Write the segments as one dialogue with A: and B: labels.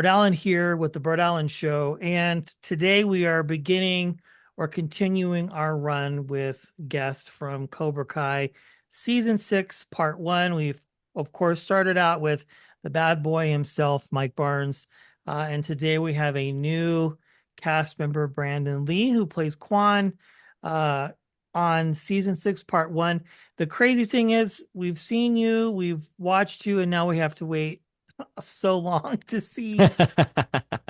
A: Brett Allan here with the Brett Allan Show. And today we are beginning or continuing our run with guest from Cobra Kai season 6, part 1. We've, of course, started out with the bad boy himself, Mike Barnes. And today we have a new cast member, Brandon Lee, who plays Quan uh, on season 6, part 1. The crazy thing is, we've seen you, we've watched you, and now we have to wait so long to see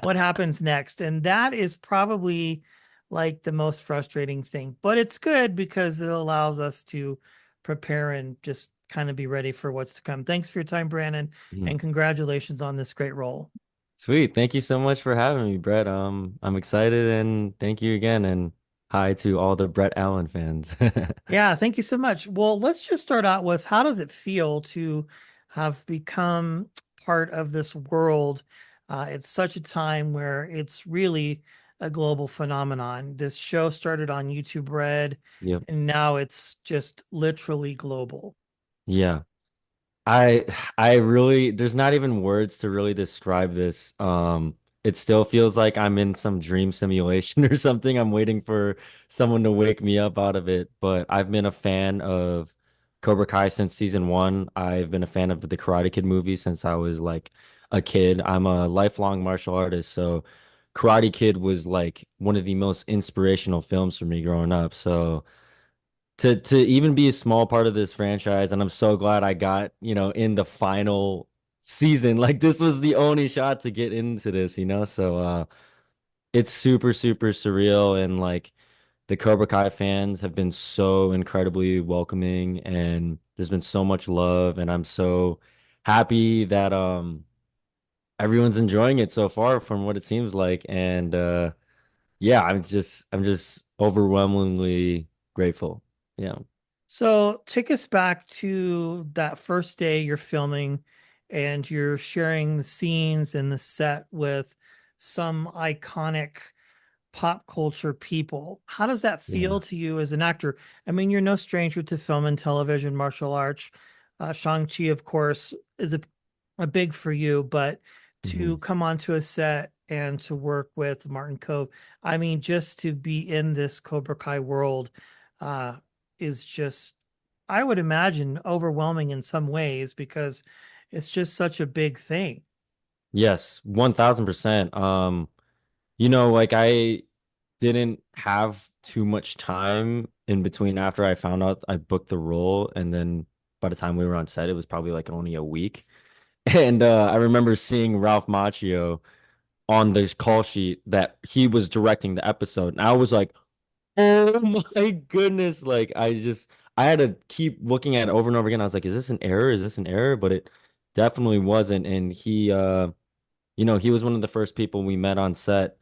A: what happens next. And that is probably like the most frustrating thing, but it's good because it allows us to prepare and just kind of be ready for what's to come. Thanks for your time, Brandon,
B: Mhm.
A: and congratulations on this great role.
B: Sweet. Thank you so much for having me, Brett. I'm excited and thank you again. And hi to all the Brett Allen fans.
A: Yeah, thank you so much. Well, let's just start out with how does it feel to have become part of this world? It's such a time where it's really a global phenomenon. This show started on YouTube Red,
B: Yep.
A: and now it's just literally global.
B: Yeah. I I really there's not even words to really describe this. It still feels like I'm in some dream simulation or something. I'm waiting for someone to wake me up out of it. But I've been a fan of Cobra Kai since season 1. I've been a fan of the Karate Kid movie since I was like a kid. I'm a lifelong martial artist, so Karate Kid was like one of the most inspirational films for me growing up. So to even be a small part of this franchise, and I'm so glad I got, in the final season. Like this was the only shot to get into this, so it's super, super surreal, and like the Cobra Kai fans have been so incredibly welcoming, and there's been so much love, and I'm so happy that everyone's enjoying it so far from what it seems like. And yeah, I'm just overwhelmingly grateful. Yeah.
A: So take us back to that first day you're filming and you're sharing the scenes and the set with some iconic pop culture people. How does that feel
B: Yeah.
A: to you as an actor? I mean, you're no stranger to film and television, martial arts. Shang-Chi, of course, is a big for you, but
B: Mhm.
A: to come onto a set and to work with Martin Cove, I mean, just to be in this Cobra Kai world uh, is just, I would imagine, overwhelming in some ways because it's just such a big thing.
B: Yes, 1000%. Like I didn't have too much time in between after I found out I booked the role, and then by the time we were on set, it was probably like only a week. And I remember seeing Ralph Macchio on this call sheet that he was directing the episode, and I was like, "Oh my goodness!" Like I had to keep looking at it over and over again. I was like, "Is this an error? Is this an error?" But it definitely wasn't, and he was one of the first people we met on set.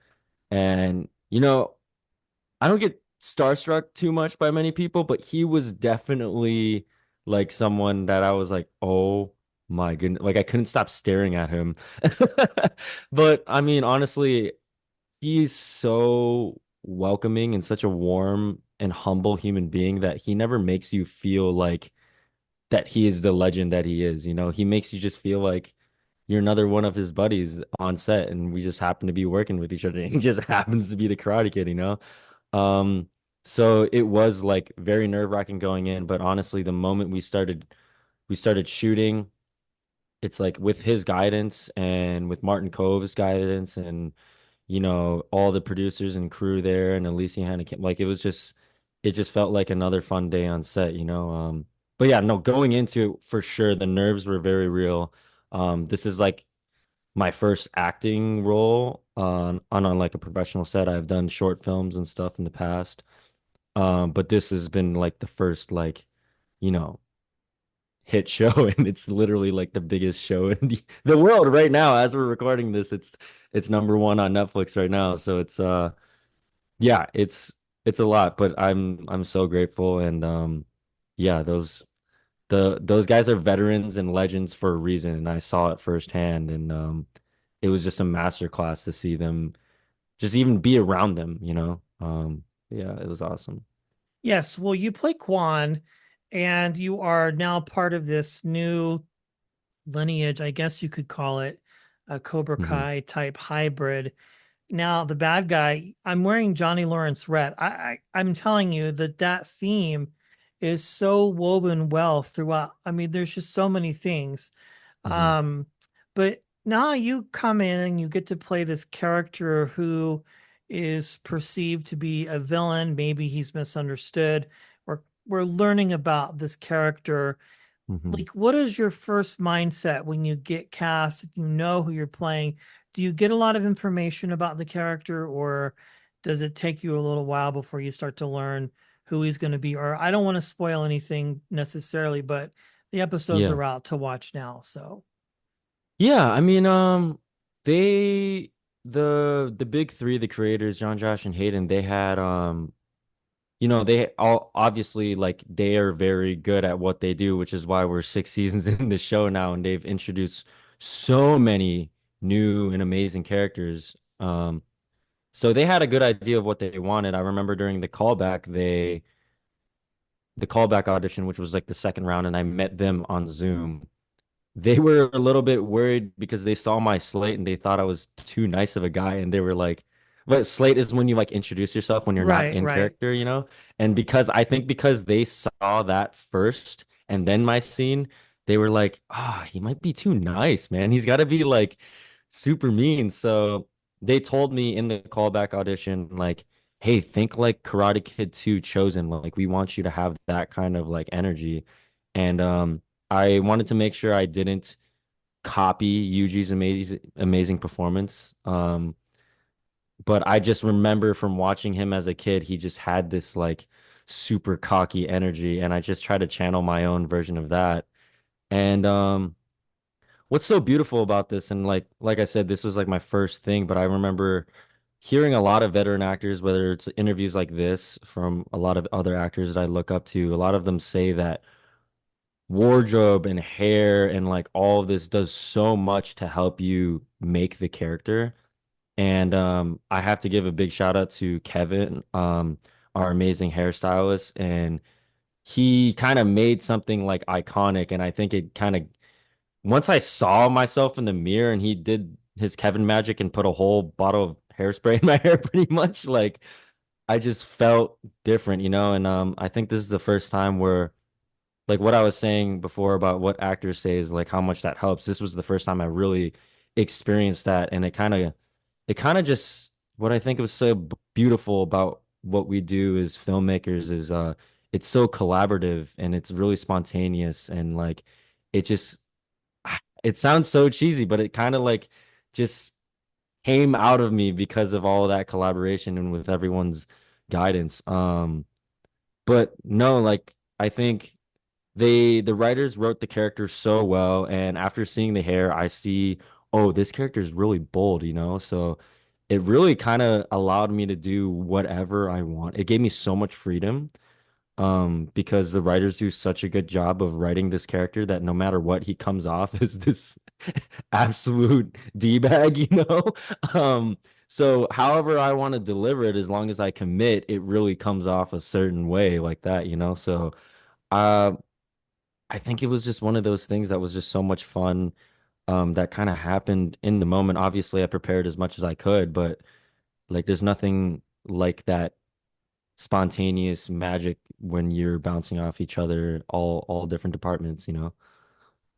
B: And, I don't get starstruck too much by many people, but he was definitely like someone that I was like, oh my goodness. Like I couldn't stop staring at him. But I mean, honestly, he's so welcoming and such a warm and humble human being that he never makes you feel like that he is the legend that he is. He makes you just feel like you're another one of his buddies on set, and we just happen to be working with each other. And he just happens to be the Karate Kid. Um, so it was like very nerve-wracking going in, but honestly, the moment we started shooting, it's like with his guidance and with Martin Cove's guidance and all the producers and crew there and Alicia Hannikin, like it just felt like another fun day on set. But yeah, no, going into it for sure, the nerves were very real. This is like my first acting role on like a professional set. I've done short films and stuff in the past. But this has been like the first like, you know, hit show and it's literally like the biggest show in the world right now as we're recording this. It's number one on Netflix right now. So it's yeah, it's a lot, but I'm so grateful. And yeah, those guys are veterans and legends for a reason, and I saw it firsthand. And it was just a master class to see them just even be around them. Yeah, it was awesome.
A: Yes, well, you play Quan, and you are now part of this new lineage, I guess you could call it, a Cobra
B: Hmm.
A: Kai type hybrid. Now, the bad guy, I'm wearing Johnny Lawrence red. I'm telling you that that theme is so woven well throughout. I mean, there's just so many things.
B: Hmm.
A: Um, but now you come in and you get to play this character who is perceived to be a villain. Maybe he's misunderstood. We're learning about this character.
B: Hmm.
A: Like, what is your first mindset when you get cast, you know who you're playing? Do you get a lot of information about the character, or does it take you a little while before you start to learn who he's going to be? Or I don't want to spoil anything necessarily, but the episodes
B: Yeah.
A: are out to watch now. So,
B: Yeah, I mean, they the big three, the creators, John, Josh, and Hayden, they had they all obviously like they are very good at what they do, which is why we're 6 seasons in the show now, and they've introduced so many new and amazing characters. So they had a good idea of what they wanted. I remember during the callback audition, which was like the second round, and I met them on Zoom. They were a little bit worried because they saw my slate and they thought I was too nice of a guy. And they were like, but slate is when you like introduce yourself when you're not
A: right,
B: in
A: right.
B: character, you know? And because I think because they saw that first and then my scene, they were like, he might be too nice, man. He's got to be like super mean. So they told me in the callback audition, like, hey, think like Karate Kid 2 Chosen. Like, we want you to have that kind of like energy. And I wanted to make sure I didn't copy Yuji's amazing performance. But I just remember from watching him as a kid, he just had this like super cocky energy, and I just tried to channel my own version of that. And what's so beautiful about this, and like I said, this was like my first thing, but I remember hearing a lot of veteran actors, whether it's interviews like this from a lot of other actors that I look up to, a lot of them say that wardrobe and hair and like all of this does so much to help you make the character. And I have to give a big shout out to Kevin, our amazing hairstylist, and he kind of made something like iconic. And I think it kind of once I saw myself in the mirror and he did his Kevin magic and put a whole bottle of hairspray in my hair, pretty much like I just felt different, you know. And I think this is the first time where like what I was saying before about what actors say is like how much that helps. This was the first time I really experienced that, and it kind of just what I think was so beautiful about what we do as filmmakers is it's so collaborative and it's really spontaneous and like it just it sounds so cheesy, but it kind of like just came out of me because of all of that collaboration and with everyone's guidance. But no, like I think the writers wrote the character so well, and after seeing the hair, I see, oh, this character is really bold, you know? So it really kind of allowed me to do whatever I want. It gave me so much freedom, because the writers do such a good job of writing this character that no matter what, he comes off as this absolute D-bag, you know? So however I want to deliver it, as long as I commit, it really comes off a certain way like that, you know? So uh I think it was just one of those things that was just so much fun, that kind of happened in the moment. Obviously, I prepared as much as I could, but like there's nothing like that spontaneous magic when you're bouncing off each other, all different departments, you know?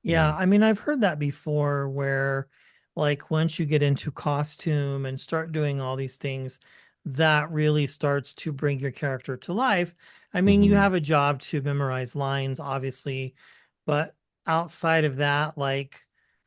B: Yeah.
A: Yeah, I mean, I've heard that before where, like, once you get into costume and start doing all these things, that really starts to bring your character to life. I mean, you
B: Hmm.
A: have a job to memorize lines, obviously, but outside of that, like,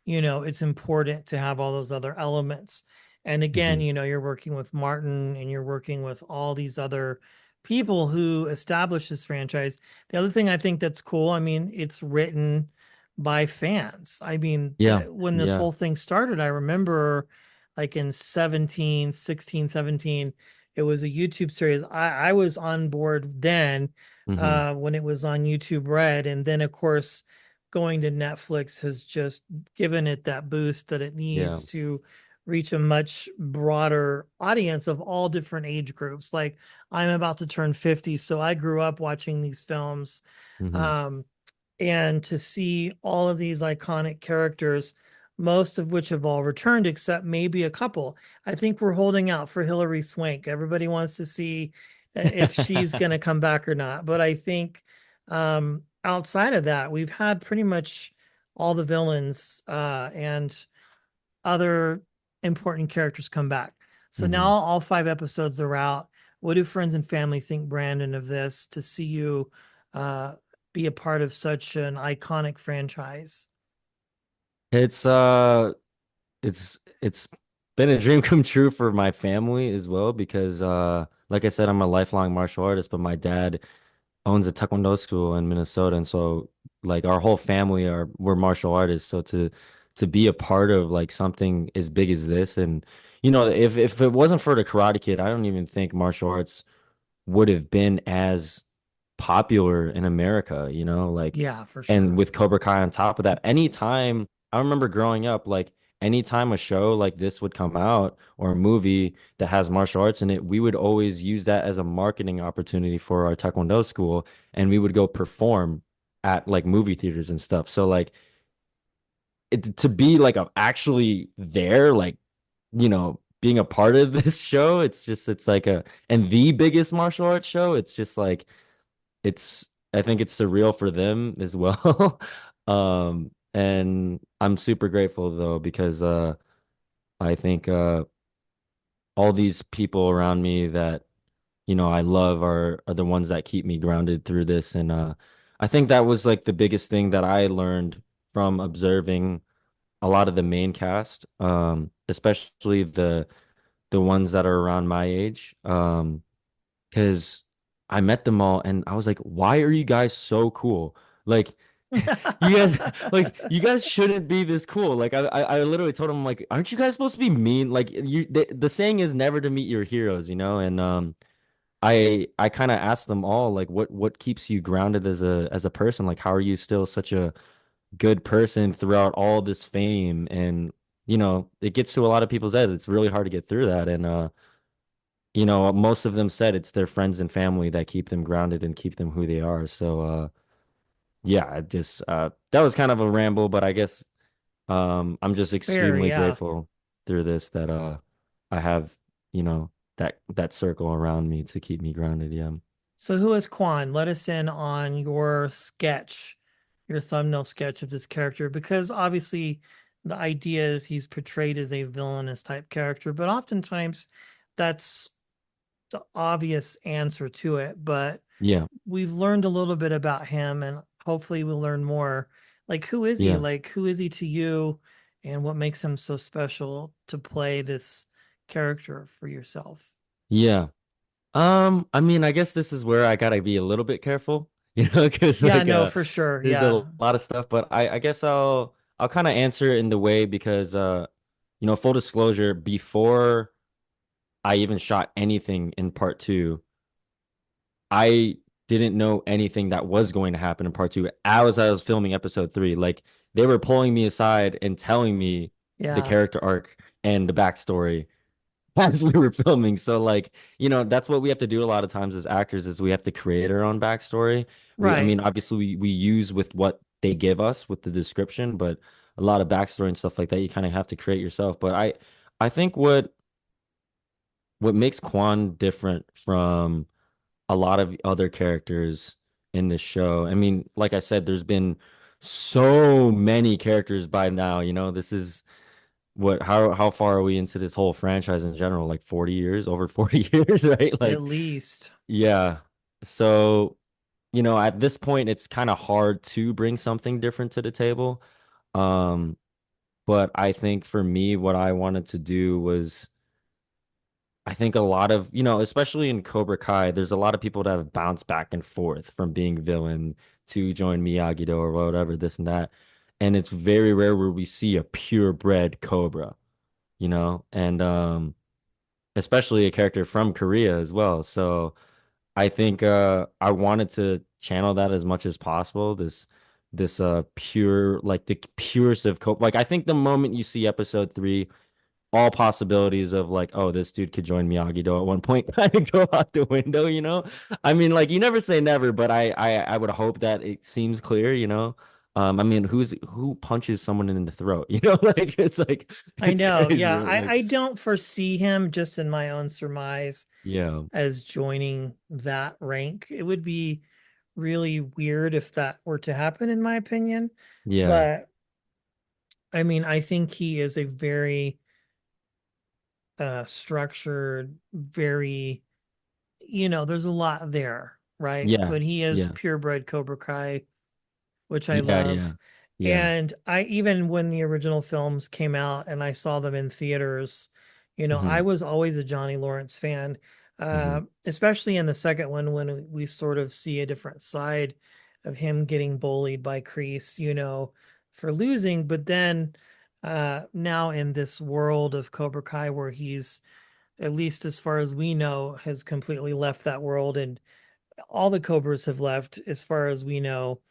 A: it's important to have all those other elements. And again,
B: Hmm.
A: you're working with Martin and you're working with all these other people who established this franchise. The other thing I think that's cool, I mean, it's written by fans. I mean,
B: Yeah.
A: when this
B: Yeah.
A: whole thing started, I remember like in 17, 16, 17, it was a YouTube series. I was on board then
B: Hmm.
A: when it was on YouTube Red. And then, of course, going to Netflix has just given it that boost that it
B: Yeah.
A: needs to reach a much broader audience of all different age groups. Like I'm about to turn 50, so I grew up watching these films.
B: Hmm.
A: Um, and to see all of these iconic characters, most of which have all returned except maybe a couple. I think we're holding out for Hilary Swank. Everybody wants to see if she's going to come back or not. But I think outside of that, we've had pretty much all the villains and other important characters come back. So now
B: Hmm.
A: all 5 episodes are out. What do friends and family think, Brandon, of this to see you uh, be a part of such an iconic franchise?
B: It's it's been a dream come true for my family as well because like I said, I'm a lifelong martial artist, but my dad owns a taekwondo school in Minnesota, and so like our whole family are we're martial artists. So to be a part of like something as big as this, and if it wasn't for the Karate Kid, I don't even think martial arts would have been as popular in America, like,
A: Yeah, for
B: and
A: sure.
B: with Cobra Kai on top of that, anytime I remember growing up, like anytime a show like this would come out or a movie that has martial arts in it, we would always use that as a marketing opportunity for our Taekwondo school, and we would go perform at like movie theaters and stuff. So like to be like actually there, like, being a part of this show, it's like and the biggest martial arts show, it's just like it's I think it's surreal for them as well. And I'm super grateful though because I think all these people around me that I love are the ones that keep me grounded through this. And I think that was like the biggest thing that I learned from observing a lot of the main cast, especially the ones that are around my age. Because I met them all and I was like, why are you guys so cool? Like, you guys, like, you guys shouldn't be this cool. Like, I literally told them, like, aren't you guys supposed to be mean? Like, the saying is never to meet your heroes, And I kind of asked them all, like, what keeps you grounded as a person? Like, how are you still such a good person throughout all this fame? And it gets to a lot of people's heads. It's really hard to get through that, and most of them said it's their friends and family that keep them grounded and keep them who they are. So, yeah, I just that was kind of a ramble, but I guess I'm just
A: It's fair,
B: extremely
A: yeah.
B: grateful through this that I have, that circle around me to keep me grounded. Yeah.
A: So who is Quan? Let us in on your sketch, your thumbnail sketch of this character, because obviously the idea is he's portrayed as a villainous type character, but oftentimes that's the obvious answer to it. But
B: Yeah.
A: we've learned a little bit about him and hopefully we'll learn more. Like, who is he?
B: Yeah.
A: Like, who is he to you? And what makes him so special to play this character for yourself?
B: Yeah. I mean, I guess this is where I gotta be a little bit careful, because
A: Yeah,
B: like
A: no, for sure.
B: there's
A: Yeah.
B: a lot of stuff, but I guess I'll kind of answer it in the way because full disclosure, before I even shot anything in part two, I didn't know anything that was going to happen in part two as I was filming episode three. Like they were pulling me aside and telling me the
A: Yeah.
B: character arc and the backstory as we were filming. So like, that's what we have to do a lot of times as actors is we have to create our own backstory. I
A: Right.
B: mean, obviously we use with what they give us with the description, but a lot of backstory and stuff like that you kind of have to create yourself. But I think what makes Quan different from a lot of other characters in this show. I mean, like I said, there's been so many characters by now, this is how far are we into this whole franchise in general? Like 40 years, over 40 years, right?
A: At
B: Like,
A: least.
B: yeah. So, at this point it's kind of hard to bring something different to the table. Um, but I think for me, what I wanted to do was I think a lot of, especially in Cobra Kai, there's a lot of people that have bounced back and forth from being villain to join Miyagi-Do or whatever, this and that. And it's very rare where we see a purebred Cobra, and especially a character from Korea as well. So I think I wanted to channel that as much as possible. This pure, like the purest of Cobra. Like I think the moment you see episode three, all possibilities of like, oh, this dude could join Miyagi-Do at one point kind of go out the window. I mean, like you never say never, but I would hope that it seems clear. I mean, who punches someone in the throat? You know, like
A: I
B: it's
A: know.
B: crazy.
A: Yeah.
B: Like,
A: I don't foresee him, just in my own surmise,
B: yeah,
A: as joining that rank. It would be really weird if that were to happen, in my opinion.
B: yeah,
A: But I mean, I think he is a very structured, very, there's a lot there, right?
B: yeah,
A: But he is
B: yeah,
A: purebred Cobra Kai, which I
B: yeah, yeah,
A: love.
B: yeah.
A: And I, even when the original films came out and I saw them in theaters, I
B: Hmm.
A: was always a Johnny Lawrence fan,
B: Hmm.
A: especially in the second one when we sort of see a different side of him getting bullied by Kreese, for losing. But then now in this world of Cobra Kai, where he's, at least as far as we know, has completely left that world, and all the Cobras have left, as far as we know,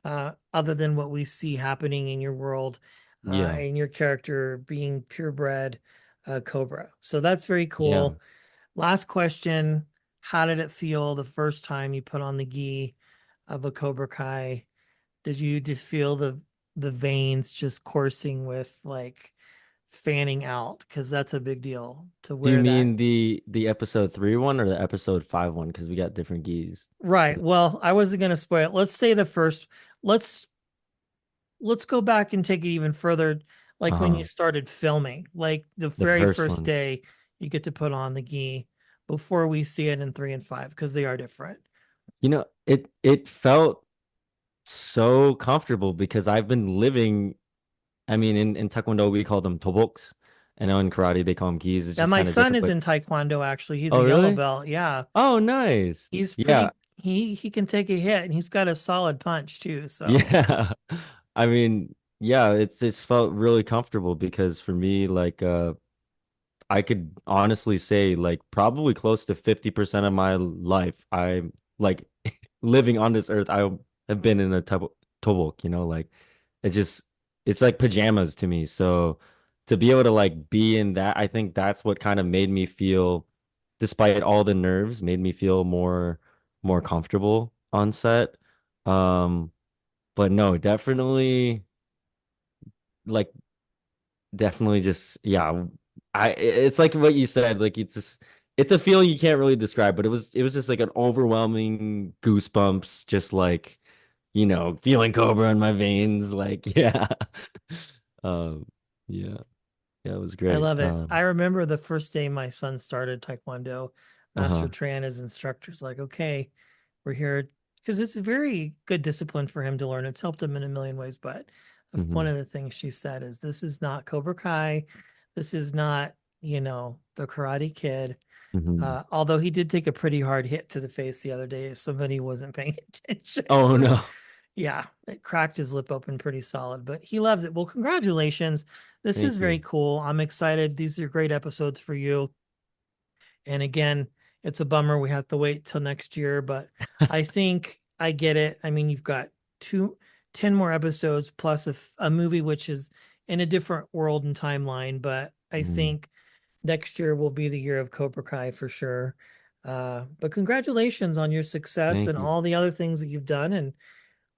A: other than what we see happening in your world,
B: Yeah,
A: and your character being purebred Cobra. So that's very
B: yeah.
A: cool. Last question. How did it feel the first time you put on the gi of a Cobra Kai? Did you just feel the veins just coursing with, like, fanning out? Because that's a big deal to
B: Do you
A: wear that.
B: mean the episode 3 one or the episode 5 one? Because we got different geese.
A: Right. Well, I wasn't going to spoil it. Let's say the first. Let's let's go back and take it even further. Like when you
B: Uh-huh.
A: started filming, like the
B: The
A: very
B: first
A: first
B: one.
A: day, you get to put on the gi before we see it in 3 and 5, because they are different.
B: You know, it felt so comfortable because I've been living, I mean, in Taekwondo we call them toboks. And now in karate they call them gis. It's
A: Yeah,
B: just
A: my
B: kind of
A: son
B: different,
A: is
B: but
A: in Taekwondo, actually. He's a
B: oh
A: yellow
B: really?
A: belt. Yeah.
B: Oh, nice.
A: He's
B: Yeah.
A: pretty he can take a hit, and he's got a solid punch too. So
B: Yeah. I mean, yeah, it's felt really comfortable because for me, like I could honestly say like probably close to 50% of my life I'm like living on this earth, I have been in a tobok, you know, like it's just it's like pajamas to me. So to be able to like be in that, I think that's what kind of made me feel, despite all the nerves, made me feel more comfortable on set. Um, but no, definitely like definitely just yeah. It's like what you said, like it's just it's a feeling you can't really describe, but it was just like an overwhelming goosebumps, just like feeling Cobra in my veins, like yeah. Um yeah, yeah, it was
A: I
B: great.
A: love it. I remember the first day my son started Taekwondo, Master
B: Uh-huh.
A: Tran, as instructor's like, okay, we're here, because it's a very good discipline for him to learn. It's helped him in a million ways. But one
B: Hmm.
A: of the things she said is, this is not Cobra Kai. This is not, the Karate Kid.
B: Hmm.
A: Although he did take a pretty hard hit to the face the other day. Somebody wasn't paying attention.
B: Oh
A: So
B: no.
A: yeah, it cracked his lip open pretty solid, but he loves it. Well, congratulations. This is
B: Thank
A: very
B: you.
A: cool. I'm excited. These are great episodes for you. And again, it's a bummer we have to wait till next year, but I think I get it. I mean, you've got 10 more episodes plus a movie, which is in a different world and timeline, but I
B: Mhm.
A: think next year will be the year of Cobra Kai for sure. But congratulations on your success
B: Thank
A: and
B: you.
A: all the other things that you've done. And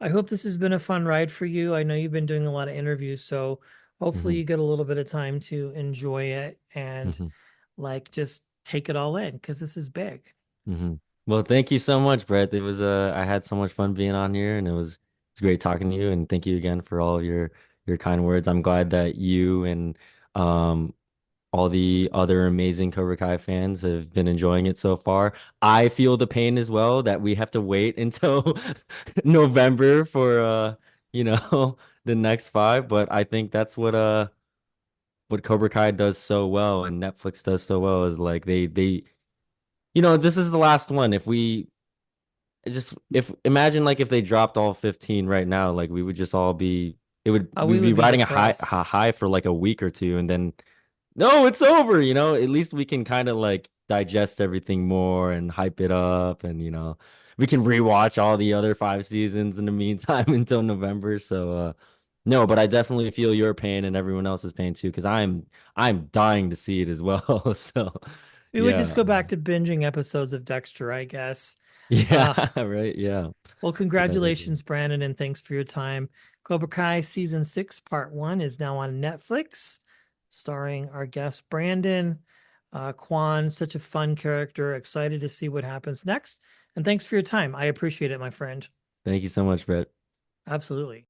A: I hope this has been a fun ride for you. I know you've been doing a lot of interviews, so hopefully
B: Hmm.
A: you get a little bit of time to enjoy it and,
B: Hmm.
A: like, just take it all in, because this is big.
B: Hmm. Well, thank you so much, Brett. It was I had so much fun being on here, and it's great talking to you. And thank you again for all of your kind words. I'm glad that you and um all the other amazing Cobra Kai fans have been enjoying it so far. I feel the pain as well that we have to wait until November for the next five, but I think that's what Cobra Kai does so well and Netflix does so well is like they this is the last one. If we just if imagine like if they dropped all 15 right now, like we would just all be
A: We
B: we'd be
A: would be
B: riding a high
A: depressed.
B: for like a week or two and then no, it's over, At least we can kind of like digest everything more and hype it up and we can rewatch all the other five seasons in the meantime until November. So no, but I definitely feel your pain and everyone else's pain too, because I'm dying to see it as well. So
A: We would just
B: yeah.
A: go back to binging episodes of Dexter, I guess.
B: Yeah,
A: Uh,
B: right. Yeah.
A: well,
B: Yeah, definitely.
A: congratulations, Brandon, and thanks for your time. Cobra Kai season 6, part 1 is now on Netflix, starring our guest Brandon. Quan, such a fun character. Excited to see what happens next. And thanks for your time. I appreciate it, my friend.
B: Thank you so much, Brett.
A: Absolutely.